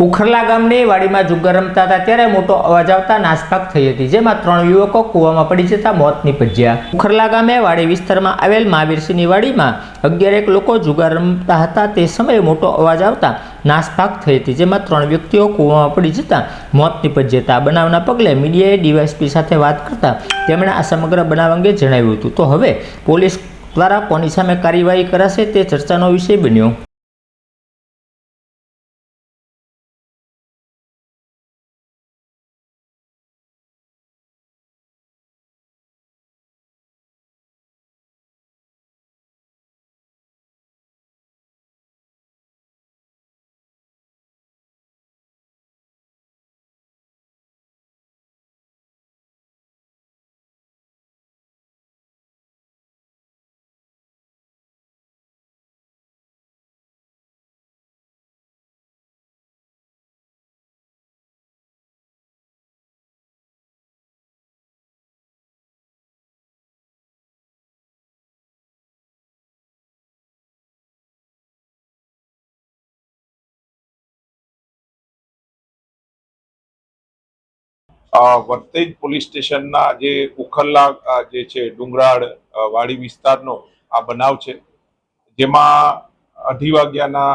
ઉખરલા ગામની વાડીમાં જુગાર રમતા હતા ત્યારે મોટો અવાજ આવતા નાસભાગ થઈ હતી, જેમાં 3 યુવકો કૂવામાં પડી જતા મોત નીપજ્યા। ઉખરલા ગામે વાડી વિસ્તારમાં આવેલ મહાવીરસિંહની વાડીમાં 11 લોકો જુગાર રમતા હતા તે સમયે મોટો અવાજ આવતા નાસભાગ થઈ હતી, જેમાં 3 વ્યક્તિઓ કૂવામાં પડી જતા મોત નીપજ્યા હતા। બનાવના પગલે મીડિયાએ ડીવાયએસપી સાથે વાત કરતા તેમણે આ સમગ્ર બનાવ અંગે જણાવ્યું હતું। તો હવે પોલીસ દ્વારા કોની સામે કાર્યવાહી કરાશે તે ચર્ચાનો વિષય બન્યો। વર્તેજ પોલીસ સ્ટેશનના જે ઉખરલા જે છે ડુંગરાળ વાડી વિસ્તારનો આ બનાવ છે, જેમાં 2:30 વાગ્યાના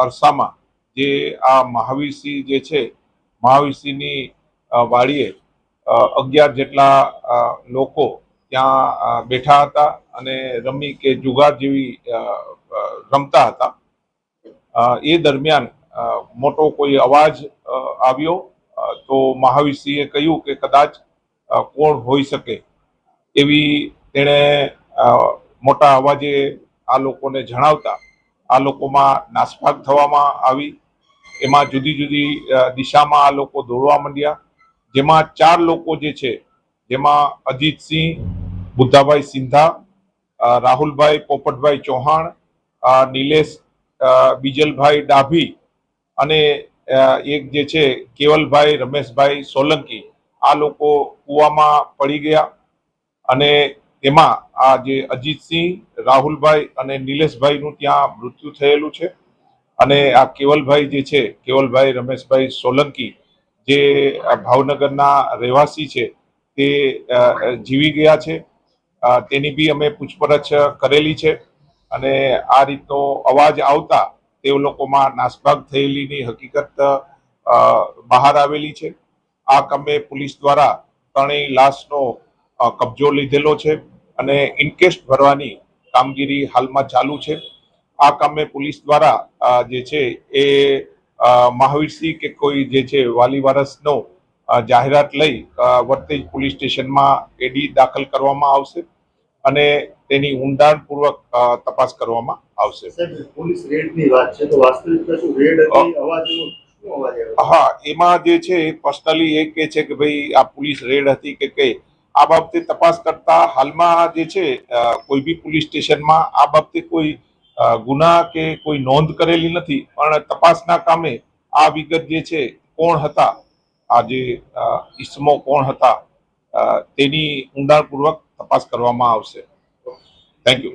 અરસામાં જે આ મહાવીરસિંહ જે છે મહાવીરસિંહની વાડીએ 11 જેટલા લોકો ત્યાં બેઠા હતા અને રમી કે જુગાર જેવી રમતા હતા। એ દરમિયાન મોટો કોઈ અવાજ આવ્યો तो महावीरसिंहे कह્યું કે કદાચ કોણ હોઈ શકે એવી તેણે મોટા અવાજે આ લોકોને જણાવતા આ લોકોમાં નાસભાગ થવામાં આવી। એમાં જુદી જુદી દિશામાં આ લોકો દોડવા માંડ્યા, જેમાં 4 લોકો જે છે, જેમાં અજીતસિંહ, બુદ્ધાભાઈ સિંધા, રાहुलभाई पोपटभाई चौहान, नीलेश बीजलभाई डाभी અને एक जे छे केवलभाई रमेशभाई सोलंकी आ लोको कुआमां पड़ी गया अने एमां आ जे अजीतसिंह, राहुलभाई अने नीलेशभाई नुं त्यां मृत्यु थयेलुं छे अने आ केवलभाई जे छे केवलभाई रमेशभाई सोलंकी जे भावनगरना रहेवासी छे ते जीवी गया छे। तेनी बी अमे पूछपरछ करेली छे अने आ रीतनो अवाज आवता તે લોકોમાં નાસભાગ થયેલીની હકીકત બહાર આવેલી છે। આ કામે પોલીસ દ્વારા 3 લાશનો કબજો લીધેલો છે અને ઇન્કેસ્ટ ભરવાની કામગીરી હાલમાં ચાલુ છે। આ કામે પોલીસ દ્વારા જે છે એ મહાવીરસિંહ કે કોઈ જે છે વાલી વારસનો જાહેરાત લઈ વર્તેજ પોલીસ સ્ટેશનમાં એડી દાખલ કરવામાં આવશે અને તેની ઊંડાણપૂર્વક તપાસ કરવામાં આવશે। પોલીસ રેડની વાત છે તો વાસ્તવિકતા શું રેડ હતી? અવાજનો શું અવાજ આવ્યો? હા, એમાં જે છે પર્સનલી એ કહે છે કે ભાઈ આ પોલીસ રેડ હતી કે કઈ, આ બાબતે તપાસ કરતા હાલમાં જે છે કોઈ બી પોલીસ સ્ટેશનમાં આ બાબતે કોઈ ગુના કે કોઈ નોંધ કરેલી નથી, પણ તપાસના કામે આ વિગત જે છે કોણ હતા, આ જે ઇસમો કોણ હતા તેની ઊંડાણપૂર્વક તપાસ કરવામાં આવશે। Thank you.